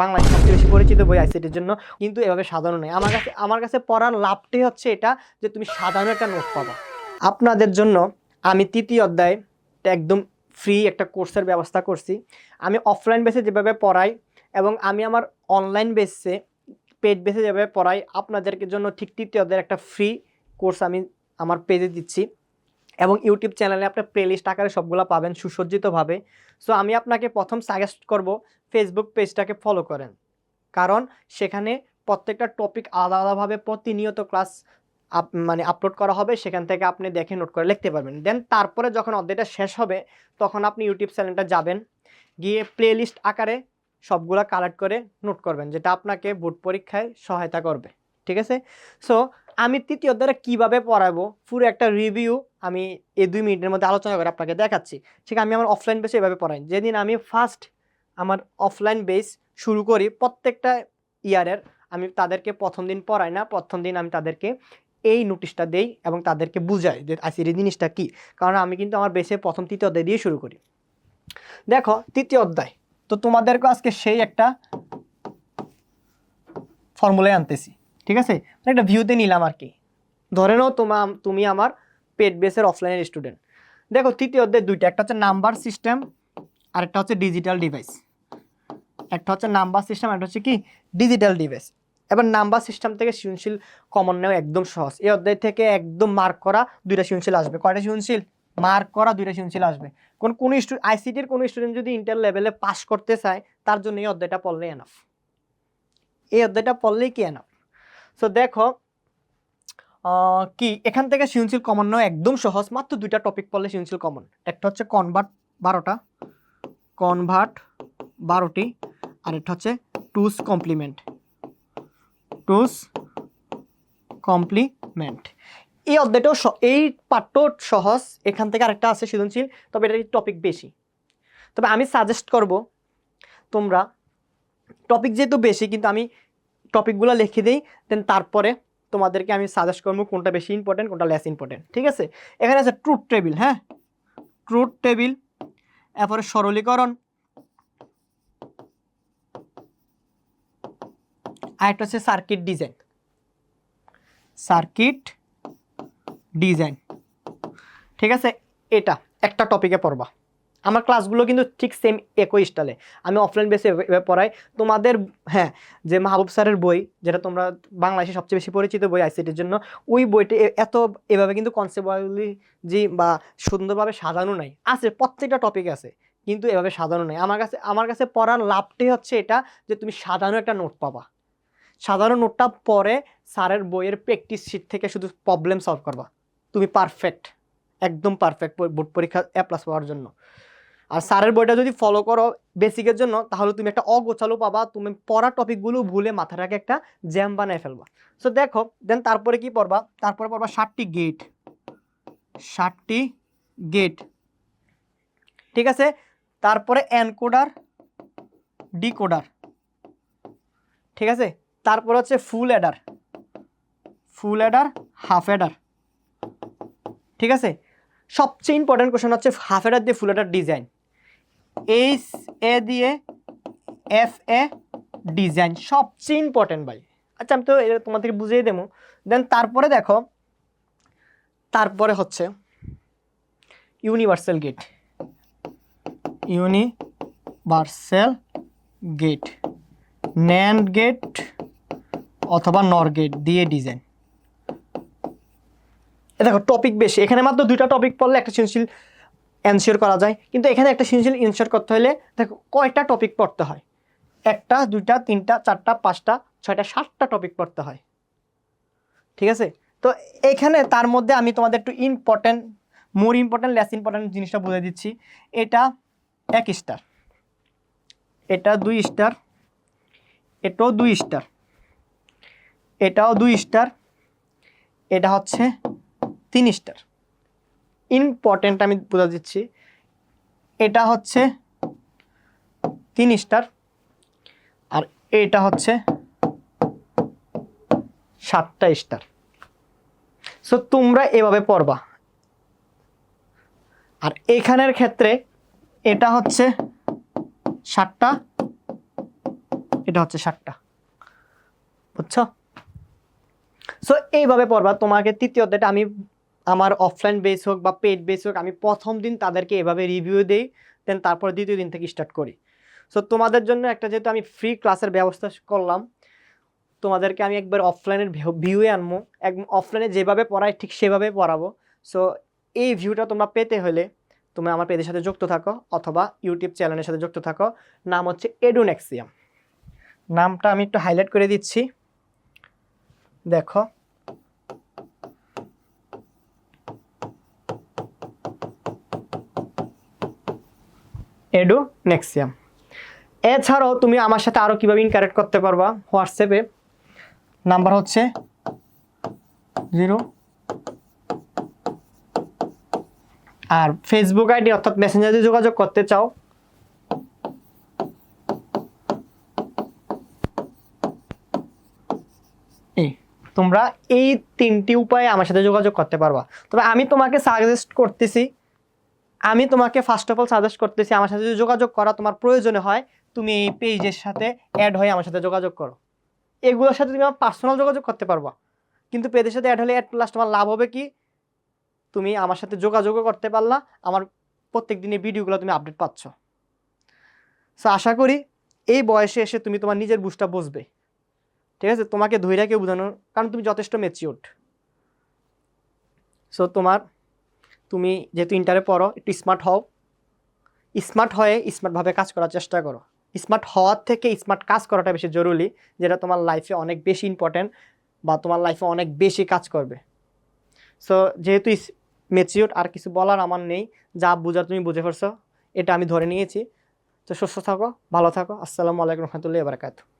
বাংলাদেশে সবচেয়ে বেশি পরিচিত বই আইসিটির জন্য, কিন্তু এভাবে সাজানো নেই। আমার কাছে পড়ার লাভটাই হচ্ছে এটা যে তুমি সাধারণ একটা নোট পাবা। আপনাদের জন্য আমি তৃতীয় অধ্যায় একদম ফ্রি একটা কোর্সের ব্যবস্থা করছি। আমি অফলাইন বেসে যেভাবে পড়াই এবং আমি আমার অনলাইন বেসে পেড বেসে যেভাবে পড়াই, আপনাদেরকে জন্য ঠিক তৃতীয় অধ্যায়ের একটা ফ্রি কোর্স আমি আমার পেজে দিচ্ছি এবং ইউটিউব চ্যানেলে আপনার প্লেলিস্ট আকারে সবগুলো পাবেন সুসজ্জিতভাবে। সো আমি আপনাকে প্রথম সাজেস্ট করব ফেসবুক পেজটাকে ফলো করেন, কারণ সেখানে প্রত্যেকটা টপিক আলাদা আলাদাভাবে প্রতিনিয়ত ক্লাস আপলোড করা হবে। সেখান থেকে আপনি দেখে নোট করে লিখতে পারবেন। দেন তারপরে যখন অধ্যায়টা শেষ হবে তখন আপনি ইউটিউব চ্যানেলটা যাবেন, গিয়ে প্লেলিস্ট আকারে সবগুলা কালেক্ট করে নোট করবেন, যেটা আপনাকে বোর্ড পরীক্ষায় সহায়তা করবে। ঠিক আছে? সো আমি তৃতীয় অধ্যায়টা কীভাবে পড়াবো পুরো একটা রিভিউ আমি এই 2 মিনিটের মধ্যে আলোচনা করে আপনাকে দেখাচ্ছি। ঠিক আমি আমার অফলাইন বেসে এভাবে পড়াই। যেদিন আমি ফার্স্ট আমার অফলাইন বেস শুরু করি, প্রত্যেকটা ইয়ারের আমি তাদেরকে প্রথম দিন পড়াই না, প্রথম দিন আমি তাদেরকে এই নোটিশটা দেই এবং তাদেরকে বুঝাই যে আইসিটি জিনিসটা কী। কারণ আমি কিন্তু আমার বেসে প্রথম তৃতীয় অধ্যায় দিয়ে শুরু করি। দেখো তৃতীয় অধ্যায়, তো তোমাদেরকে আজকে সেই একটা ফর্মুলায় আনতেছি। ঠিক আছে, একটা ভিউতে নিলাম আর কি। ধরে নাও তুমি আমার পেড বেসের অফলাইনের স্টুডেন্ট। দেখো তৃতীয় অধ্যায় দুইটা, একটা হচ্ছে নাম্বার সিস্টেম আর একটা হচ্ছে ডিজিটাল ডিভাইস। একটা হচ্ছে নাম্বার সিস্টেম, একটা হচ্ছে কি ডিজিটাল ডিভাইস। এবার নাম্বার সিস্টেম থেকে সৃজনশীল কমন নেওয়া একদম সহজ। এই অধ্যায় থেকে একদম মার্ক করা 2টা সৃজনশীল আসবে। কয়টা সৃজনশীল? মার্ক করা 2টা সৃজনশীল আসবে। কোন আইসিটির কোনো স্টুডেন্ট যদি ইন্টার লেভেলে পাস করতে চায় তার জন্য এই অধ্যায়টা পড়লেই এনাফ। এই অধ্যায়টা পড়লেই কি এনাফ। সো দেখো কি এখান থেকে সৃজনশীল কমন নেওয়া একদম সহজ। মাত্র 2টা টপিক পড়লে সৃজনশীল কমন। একটা হচ্ছে কনভার্ট 12টি, আর একটা হচ্ছে টুস কমপ্লিমেন্ট। এই অধ্যায়টাও এই পাঠটাও সহজ। এখান থেকে আরেকটা আছে সৃজনশীল, তবে এটার টপিক বেশি। তবে আমি সাজেস্ট করব তোমরা, টপিক যেহেতু বেশি কিন্তু আমি টপিকগুলো লিখে দিই, দেন তারপরে তোমাদেরকে আমি সাজেস্ট করবো কোনটা বেশি ইম্পর্টেন্ট কোনটা লেস ইম্পর্টেন্ট। ঠিক আছে, এখানে আছে ট্রুথ টেবিল। হ্যাঁ, ট্রুথ টেবিল, এরপরে সরলীকরণ, আর একটা হচ্ছে সার্কিট ডিজাইন। ঠিক আছে, এটা একটা টপিকে পড়বা। আমার ক্লাসগুলো কিন্তু ঠিক সেম একই স্টাইলে আমি অফলাইন বেসে পড়াই তোমাদের। হ্যাঁ, যে মাহবুব স্যারের বই, যেটা তোমরা বাংলাদেশে সবচেয়ে বেশি পরিচিত বই আইসিটির জন্য, ওই বইটা এভাবে কিন্তু কনসেপ্টুয়ালি বা সুন্দরভাবে সাজানো নাই। আছে, প্রত্যেকটা টপিক আছে, কিন্তু এভাবে সাজানো নাই। আমার কাছে পড়ার লাভটাই হচ্ছে এটা যে তুমি সাজানো একটা নোট পাবা। সাধারণ নোটটা পরে স্যারের বইয়ের প্র্যাকটিস শিট থেকে শুধু প্রবলেম সলভ করবা, তুমি পারফেক্ট, একদম পারফেক্ট বোর্ড পরীক্ষা A+ পাওয়ার জন্য। আর স্যারের বইটা যদি ফলো করো বেসিকের জন্য, তাহলে তুমি একটা অগোছালো পাবা, তুমি পড়া টপিকগুলো ভুলে মাথাটাকে একটা জ্যাম বানায় ফেলবা। সো দেখো, দেন তারপরে কি পড়বা? তারপরে পড়বা 7টি গেট। ঠিক আছে, তারপরে এনকোডার, ডিকোডার। ঠিক আছে, তারপর হচ্ছে ফুল অ্যাডার, হাফ অ্যাডার। ঠিক আছে, সবচেয়ে ইম্পর্টেন্ট কোশ্চেন হচ্ছে হাফ অ্যাডার দিয়ে ফুল অ্যাডার ডিজাইন। HA দিয়ে FA ডিজাইন সবচেয়ে ইম্পর্টেন্ট ভাই। আচ্ছা, আমি তো এটা তোমাদেরকে বুঝিয়ে দেবো। দেন তারপরে দেখো, তারপরে হচ্ছে ইউনিভার্সাল গেট, NAND গেট অথবা NOR গেট দিয়ে ডিজাইন। দেখো টপিক বেশি, এখানে মাত্র 2টা টপিক পড়লে একটা সৃজনশীল এনশিওর করা যায়, কিন্তু এখানে একটা সৃজনশীল এনশিওর করতে হলে দেখো কয়টা টপিক পড়তে হয়। 1টা 2টা 3টা 4টা 5টা 6টা 7টা টপিক পড়তে হয়। ঠিক আছে, তো এখানে তার মধ্যে আমি তোমাদের একটু মোর ইম্পর্টেন্ট লেস ইম্পর্টেন্ট জিনিসটা বুঝে দিচ্ছি। এটা 1 স্টার, এটা 2 স্টার, এটাও 2 স্টার, এটাও 2 স্টার, এটা হচ্ছে 3 স্টার। ইম্পর্টেন্ট আমি বুঝে দিচ্ছি, এটা হচ্ছে 3 স্টার আর এটা হচ্ছে 7টা স্টার। সো তোমরা এভাবে পড়বা। আর এখানের ক্ষেত্রে এটা হচ্ছে 7টা এটা হচ্ছে 7টা, বুঝছো? সো এইভাবে পড়বা। তোমাকে তৃতীয় অধ্যায়টা আমি আমার অফলাইন বেস হোক বা পেড বেস হোক, আমি প্রথম দিন তাদেরকে এভাবে রিভিউ দেই, দেন তারপর দ্বিতীয় দিন থেকে স্টার্ট করি। সো তোমাদের জন্য একটা যেহেতু আমি ফ্রি ক্লাসের ব্যবস্থা করলাম, তোমাদেরকে আমি একবার অফলাইনের ভিউয়ে আনবো, একদম অফলাইনে যেভাবে পড়াই ঠিক সেভাবে পড়াবো। সো এই ভিউটা তোমরা পেতে হলে তুমি আমার পেজের সাথে যুক্ত থাকো অথবা ইউটিউব চ্যানেলের সাথে যুক্ত থাকো। নাম হচ্ছে এডুনেক্সিয়াম। নামটা আমি একটু হাইলাইট করে দিচ্ছি, দেখো। এডুনেক্সিয়াম। এছাড়াও তুমি আমার সাথে আরও কীভাবে ইন্টারেক্ট করতে পারবা, হোয়াটসঅ্যাপে নাম্বার হচ্ছে 0, আর ফেসবুক আইডি অর্থাৎ মেসেঞ্জারে যোগাযোগ করতে চাও তোমরা এই 3টি উপায়ে আমার সাথে যোগাযোগ করতে পারবা। তবে আমি তোমাকে সাজেস্ট করতেছি, ফার্স্ট অফ অল সাজেস্ট করতেছি আমার সাথে যদি যোগাযোগ করা তোমার প্রয়োজনে হয়, তুমি এই পেজের সাথে অ্যাড হয়ে আমার সাথে যোগাযোগ করো। এগুলোর সাথে তুমি আমার পার্সোনাল যোগাযোগ করতে পারবা, কিন্তু পেজের সাথে অ্যাড হলে অ্যাড প্লাস তোমার লাভ হবে কি, তুমি আমার সাথে যোগাযোগও করতে পারলা, আমার প্রত্যেক দিনের ভিডিওগুলো তুমি আপডেট পাচ্ছ। সো আশা করি এই বয়সে এসে তুমি তোমার নিজের বুঝটা বুঝবে, ঠিক আছে? তোমাকে ধৈর্য কেউ বোঝানোর, কারণ তুমি যথেষ্ট ম্যাচিউরড। সো তুমি যেহেতু ইন্টারে পড়ো, একটু স্মার্ট হও, স্মার্ট হয়ে স্মার্টভাবে কাজ করার চেষ্টা করো। স্মার্ট হওয়ার থেকে স্মার্ট কাজ করাটা বেশি জরুরি, যেটা তোমার লাইফে অনেক বেশি ইম্পর্ট্যান্ট বা তোমার লাইফে অনেক বেশি কাজ করবে। সো যেহেতু ম্যাচিউরড, আর কিছু বলার আমার নেই, যা বুঝার তুমি বুঝে ফেলছো, এটা আমি ধরে নিয়েছি। তো সুস্থ থাকো, ভালো থাকো। আসসালামু আলাইকুম রহমতুল্লাহি ওয়া বারাকাতুহু।